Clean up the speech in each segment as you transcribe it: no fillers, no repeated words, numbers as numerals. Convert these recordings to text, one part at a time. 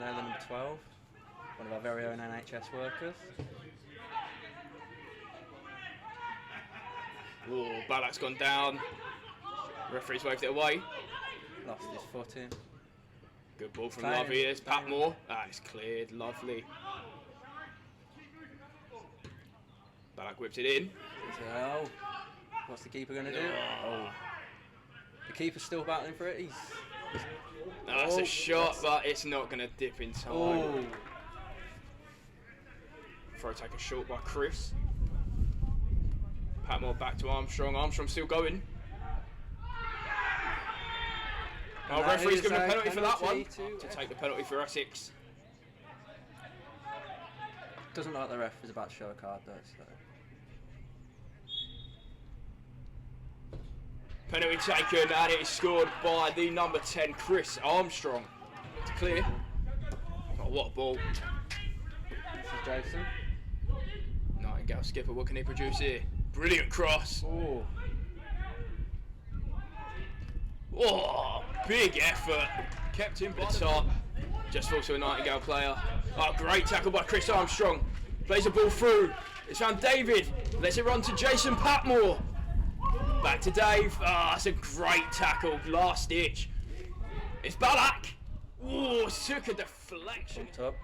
there, the number 12. One of our very own NHS workers. Oh, Balak's gone down. Referee's waved it away. Lost his footing. Good ball from Lovey. It's Patmore. It's cleared. Lovely. Balak whipped it in. Oh, what's the keeper going to do? Oh. The keeper's still battling for it. That's a shot, but it's not going to dip in time. Oh. Throw taken short by Chris. Patmore back to Armstrong. Armstrong still going. Oh, referee's given a penalty for that one. To take the penalty for Essex. Doesn't look like the ref is about to show a card though. So. Penalty taken, and it is scored by the number 10, Chris Armstrong. It's clear. Oh, what a ball. This is Jason. Nightingale skipper, what can he produce here? Brilliant cross. Oh. Oh, big effort. Kept him by the top. Just falls to a Nightingale player. Oh, great tackle by Chris Armstrong. Plays the ball through. It's found David. Lets it run to Jason Patmore. Back to Dave. That's a great tackle. Last ditch. It's Balak. Oh, took a deflection. Up.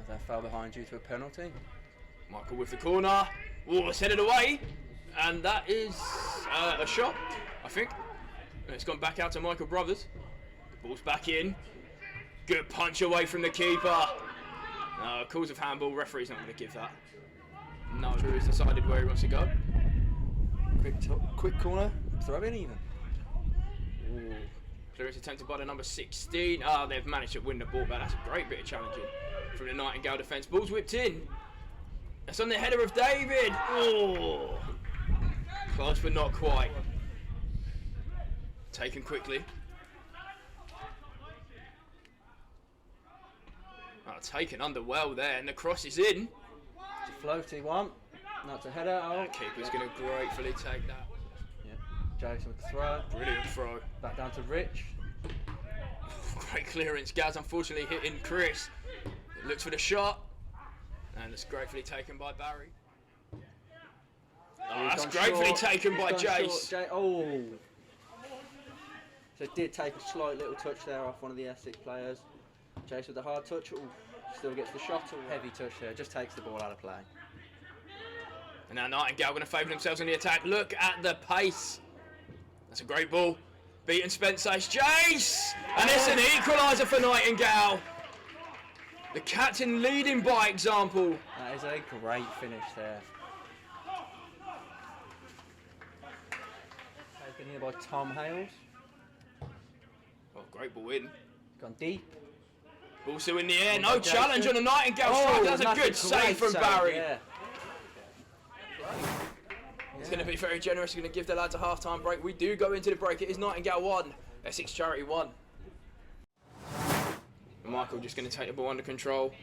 As that fell behind you to a penalty. Michael with the corner. Oh, it's headed away. And that is a shot, I think. And it's gone back out to Michael Brothers. The ball's back in. Good punch away from the keeper. Calls of handball. Referee's not going to give that. No, Drew's decided where he wants to go. Quick corner. Throw in even. Ooh. Clearance attempted by the number 16. They've managed to win the ball back. That's a great bit of challenging from the Nightingale defence. Ball's whipped in. That's on the header of David. Oh, close but not quite. Taken quickly. Taken under well there, and the cross is in. It's a floaty one. That's a header. Oh. Keeper's going to gratefully take that. Yeah. Jason with the throw. Brilliant throw. Back down to Rich. Great clearance. Gaz unfortunately hitting Chris. It looks for the shot. And it's gratefully taken by Barry. That's gratefully taken by Jace. Oh. So it did take a slight little touch there off one of the Essex players. Jace with the hard touch. Ooh. Still gets the shot. Heavy touch there. Just takes the ball out of play. And now Nightingale going to favour themselves on the attack. Look at the pace. That's a great ball. Beaten Spencer. It's Jace! And it's an equaliser for Nightingale. The captain leading by example. That is a great finish there. Taken here by Tom Hales. Oh, great ball in. Gone deep. Ball still in the air. No challenge on the Nightingale strike. That's a good save from Barry. Yeah. He's going to be very generous. He's going to give the lads a half-time break. We do go into the break. It is Nightingale 1, Essex Charity 1. And Michael just going to take the ball under control.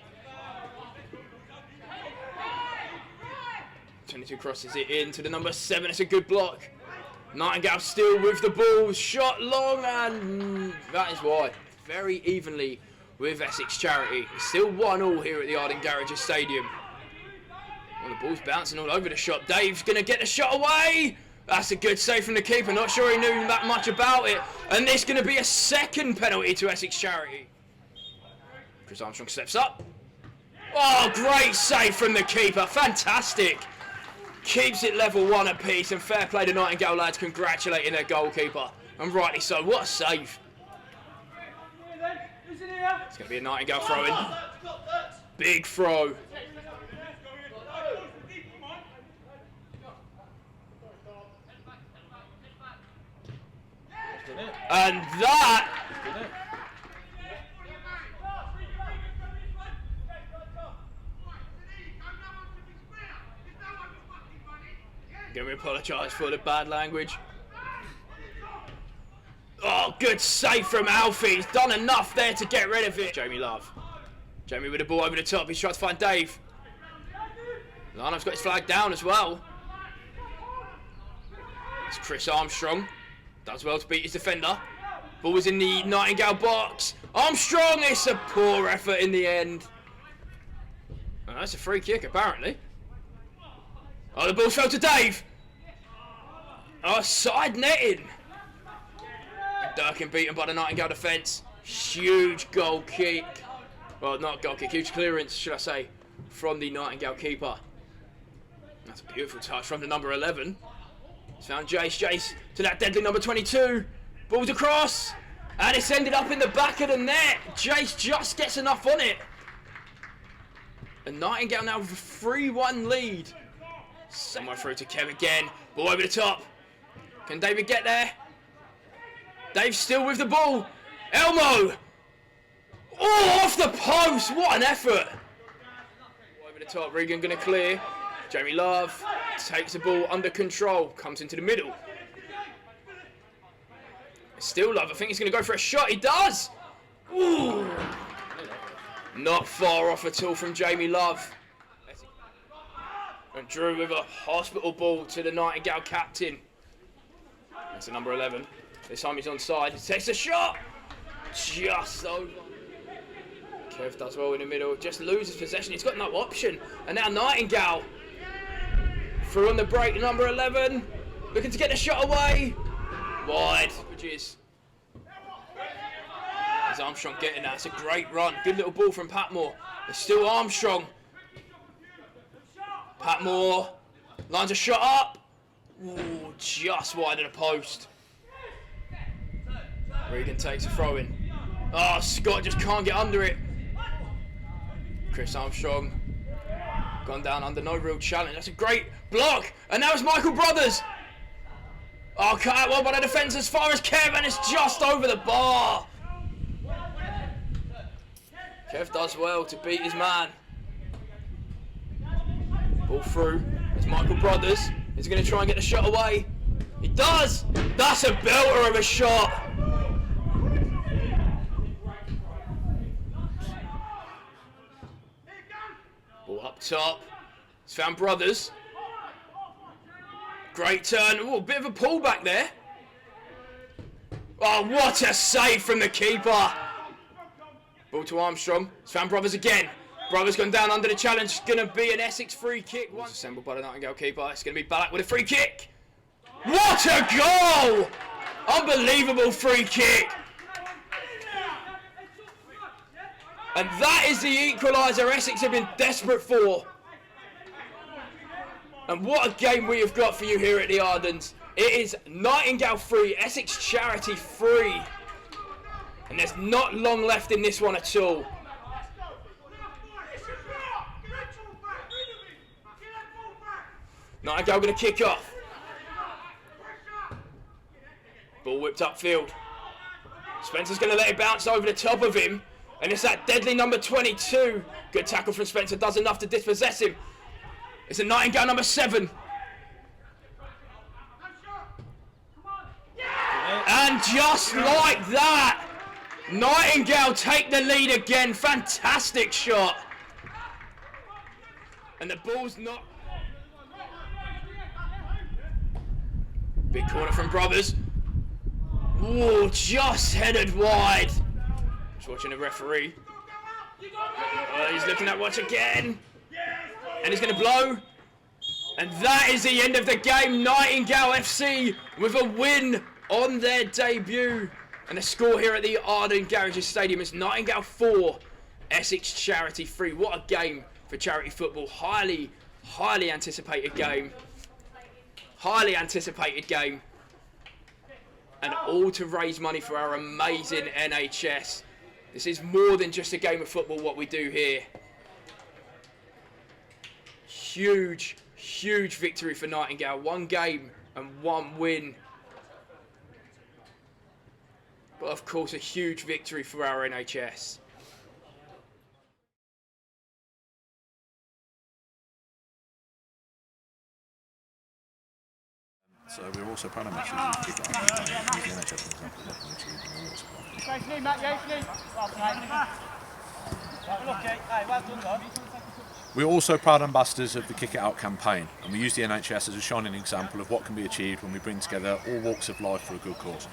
22 crosses it in to the number 7. It's a good block. Nightingale still with the ball. Shot long, and that is why. Very evenly with Essex Charity. It's still 1-1 here at the Arden Garages Stadium. Well, the ball's bouncing all over the shot. Dave's going to get the shot away. That's a good save from the keeper. Not sure he knew that much about it. And this is going to be a second penalty to Essex Charity. Chris Armstrong steps up. Oh, great save from the keeper. Fantastic. Keeps it level 1 apiece. And fair play to Nightingale lads congratulating their goalkeeper. And rightly so. What a save. It's going to be a Nightingale throw-in. Big throw. And that... Can we apologise for the bad language? Oh, good save from Alfie. He's done enough there to get rid of it. Jamie Love. Jamie with the ball over the top. He's trying to find Dave. Larnham's got his flag down as well. It's Chris Armstrong. Does well to beat his defender. Ball was in the Nightingale box. Armstrong, it's a poor effort in the end. Oh, that's a free kick, apparently. Oh, the ball fell to Dave. Oh, side netting. Durkin beaten by the Nightingale defence. Huge goal kick. Well, not goal kick, huge clearance, should I say, from the Nightingale keeper. That's a beautiful touch from the number 11. It's found Jace. Jace to that deadly number 22. Ball's across. And it's ended up in the back of the net. Jace just gets enough on it. And Nightingale now with a 3-1 lead. Somewhere through to Kev again. Ball over the top. Can David get there? Dave's still with the ball. Elmo. Oh, off the post. What an effort. Over the top. Regan going to clear. Jamie Love takes the ball under control. Comes into the middle. Still Love. I think he's going to go for a shot. He does. Ooh. Not far off at all from Jamie Love. And Drew with a hospital ball to the Nightingale captain. That's the number 11. This time he's onside. He takes a shot. Just over. Kev does well in the middle. Just loses possession. He's got no option. And now Nightingale. Through on the break, number 11. Looking to get the shot away. Wide. There's Armstrong getting that. It's a great run. Good little ball from Patmore. There's still Armstrong. Patmore lines a shot up. Ooh, just wide of the post. Regan takes a throw in. Oh, Scott just can't get under it. Chris Armstrong gone down under no real challenge. That's a great block. And now it's Michael Brothers. Oh, cut out well by the defence as far as Kev, and it's just over the bar. Kev does well to beat his man. Ball through. It's Michael Brothers. He's going to try and get the shot away. He does. That's a belter of a shot. Ball up top. It's found Brothers. Great turn. Oh, a bit of a pullback there. Oh, what a save from the keeper. Ball to Armstrong. It's found Brothers again. Brothers gone down under the challenge. It's going to be an Essex free kick. Once assembled by the Nightingale keeper. It's going to be Ballack with a free kick. What a goal! Unbelievable free kick. And that is the equaliser Essex have been desperate for. And what a game we have got for you here at the Ardens. It is Nightingale 3, Essex Charity 3. And there's not long left in this one at all. Nightingale going to kick off. Ball whipped upfield. Spencer's going to let it bounce over the top of him. And it's that deadly number 22. Good tackle from Spencer. Does enough to dispossess him. It's a Nightingale number 7. And just like that, Nightingale take the lead again. Fantastic shot. And the ball's not... Big corner from Brothers. Ooh, just headed wide. Just watching the referee. Oh, he's looking at watch again. And he's going to blow. And that is the end of the game. Nightingale FC with a win on their debut. And the score here at the Arden Garages Stadium is Nightingale 4, Essex Charity 3. What a game for charity football. Highly, highly anticipated game. Highly anticipated game. And all to raise money for our amazing NHS. This is more than just a game of football, what we do here. Huge, huge victory for Nightingale. 1 game and 1 win. But of course, a huge victory for our NHS. So we're also proud of matches. We're also proud ambassadors of the Kick It Out campaign, and we use the NHS as a shining example of what can be achieved when we bring together all walks of life for a good cause.